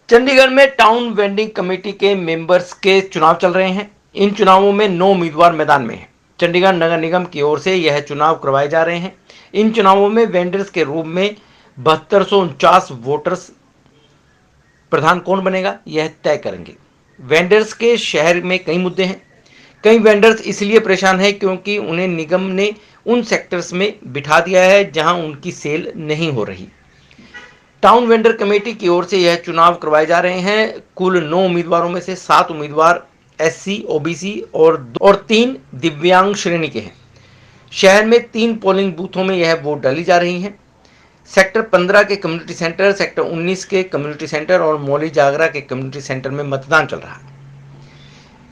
चंडीगढ़ में town vending committee के members के चुनाव चल रहे हैं। इन चुनावों में 9 उम्मीदवार मैदान में हैं। चंडीगढ़ नगर निगम की ओर से यह चुनाव करवाए जा रहे हैं। इन चुनावों में वेंडर्स के रूप में 7249 वोटर्स प्रधान कौन बनेगा यह तय करेंगे। वेंडर्स के शहर में कई मुद्दे हैं। कई वेंडर्स इसलिए परेशान हैं क्योंकि उन्हें निगम ने उन सेक्टर्स में बिठा दिया है जहां उनकी सेल नहीं हो रही। टाउन वेंडर कमेटी की ओर से यह चुनाव करवाए जा रहे हैं। कुल 9 उम्मीदवारों में से 7 उम्मीदवार एससी, ओबीसी और 3 दिव्यांग श्रेणी के हैं। शहर में 3 पोलिंग बूथों में यह वोट डाली जा रही हैं। सेक्टर 15 के कम्युनिटी सेंटर, सेक्टर 19 के कम्युनिटी सेंटर और मौली जागरा के कम्युनिटी सेंटर में मतदान चल रहा है।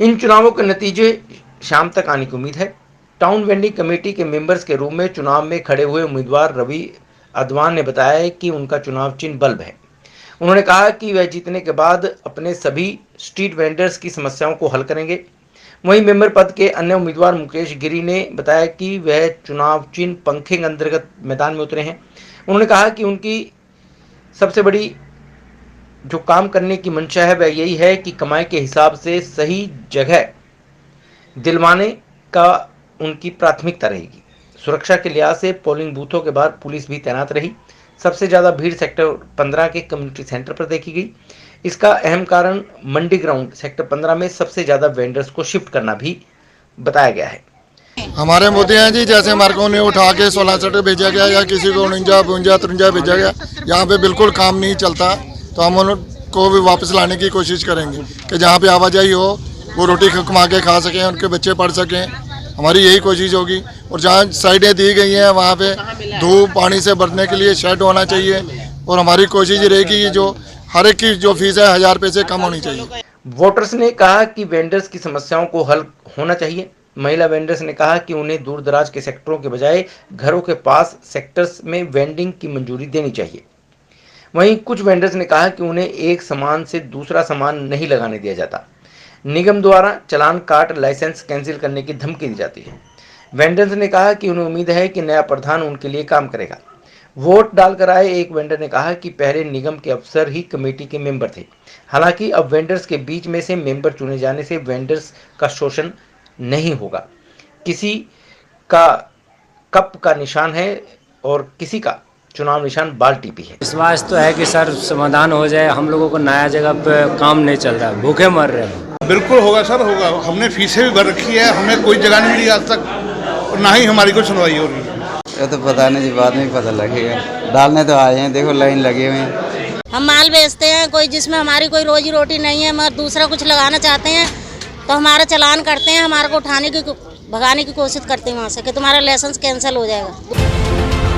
इन चुनावों के नतीजे शाम तक आने की उम्मीद है। टाउन वेंडिंग कमेटी के मेंबर्स के रूप में चुनाव में खड़े हुए उम्मीदवार रवि अदवान ने बताया कि उनका चुनाव चिन्ह बल्ब है। उन्होंने कहा कि वह जीतने के बाद अपने सभी स्ट्रीट वेंडर्स की समस्याओं को हल करेंगे। वहीं मेंबर पद के अन्य उम्मीदवार मुकेश गिरी ने बताया कि वह चुनाव चिन्ह पंखे के अंतर्गत मैदान में उतरे हैं। उन्होंने कहा कि उनकी सबसे बड़ी जो काम करने की मंशा है वह यही है कि कमाई के हिसाब से सही जगह दिलवाने का उनकी प्राथमिकता रहेगी। सुरक्षा के लिहाज से पोलिंग बूथों के बाहर पुलिस भी तैनात रही। सबसे ज़्यादा भीड़ सेक्टर 15 के कम्युनिटी सेंटर पर देखी गई। इसका अहम कारण मंडी ग्राउंड सेक्टर 15 में सबसे ज़्यादा वेंडर्स को शिफ्ट करना भी बताया गया है। हमारे मुद्दे हैं जी, जैसे हमारे को उन्हें उठा के 16 सट भेजा गया या किसी को 49, 52, 53 भेजा गया। यहाँ पे बिल्कुल काम नहीं चलता, तो हम उनको भी वापस लाने की कोशिश करेंगे कि जहाँ पे आवाजाही हो वो रोटी कमा के खा सकें, उनके बच्चे पढ़ सकें। हमारी यही कोशिश होगी। और जहाँ साइडें दी गई हैं वहाँ पे धूप पानी से बचने के लिए शेड होना चाहिए। और हमारी कोशिश रहेगी कि जो हर एक की जो फीस है 1000 रुपये से कम होनी चाहिए। वोटर्स ने कहा कि वेंडर्स की समस्याओं को हल होना चाहिए। महिला वेंडर्स ने कहा कि उन्हें दूर दराज के सेक्टरों के बजाय घरों के पास सेक्टर्स में वेंडिंग की मंजूरी देनी चाहिए। वहीं कुछ वेंडर्स ने कहा कि उन्हें एक सामान से दूसरा सामान नहीं लगाने दिया जाता। निगम द्वारा चालान काट लाइसेंस कैंसिल करने की धमकी दी जाती है। वेंडर्स ने कहा कि उन्हें उम्मीद है कि नया प्रधान उनके लिए काम करेगा। वोट डालकर आए एक वेंडर ने कहा कि पहले निगम के अफसर ही कमेटी के मेंबर थे। हालांकि अब वेंडर्स के बीच में से मेंबर चुने जाने से वेंडर्स का शोषण नहीं होगा। किसी का कप का निशान है और किसी का चुनाव निशान बाल्टी भी है। विश्वास तो है कि सर समाधान हो जाए। हम लोगों को नया जगह पे काम नहीं चल रहा है, भूखे मर रहे हैं। बिल्कुल होगा सर, होगा। हमने फीसें भी भर रखी है, हमें कोई जगह नहीं मिली आज तक और ना ही हमारी कोई सुनवाई हो रही है। ये तो पता नहीं जी, बाद में पता लगेगा। डालने तो आए हैं, देखो लाइन लगे हुए हैं। हम माल बेचते हैं, कोई जिसमें हमारी कोई रोजी रोटी नहीं है, मगर दूसरा कुछ लगाना चाहते हैं तो हमारा चालान करते हैं, हमारे को उठाने की भगाने की कोशिश करते हैं वहाँ से कि तुम्हारा लाइसेंस कैंसिल हो जाएगा।